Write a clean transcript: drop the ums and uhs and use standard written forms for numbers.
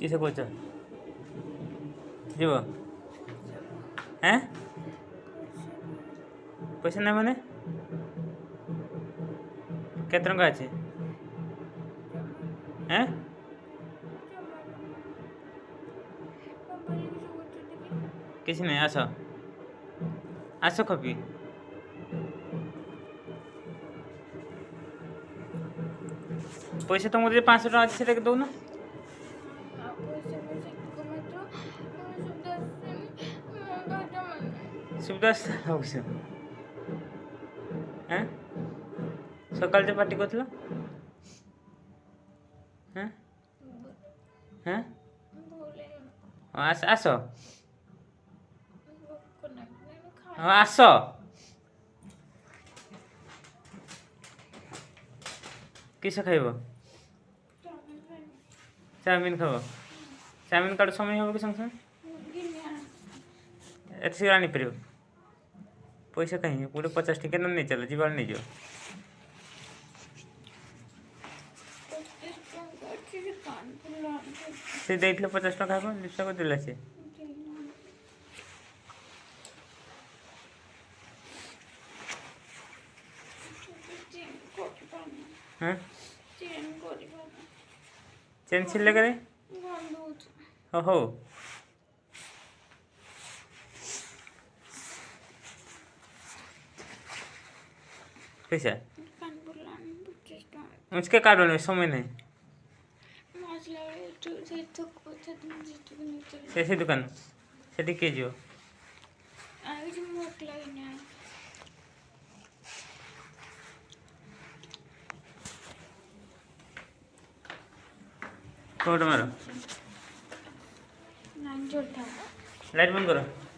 किसे कौच जीव हैं पैसा ना माने केते टंका अछि हैं किसी नहीं आस आस कपी पैसा तुमको जो 500 टका अच्छे से दौन सुविधा हैं सकाल जो पार्टी कर हैं हैं आस आस आस किस खाइब चाउमिन खाब चाउमिन काट समय हो कि संग संग एत शीघ्र आनी पार पैसा कहीं पूरे 50 टिके नहीं चल जी नहीं जाओ से देख 50 टका लिप्सा को दिला से हाँ चेन छिले करे हो पैसा उसके कार्ड में समय नहीं से दुकान से किए जो कौट मारो लाइट बंद करो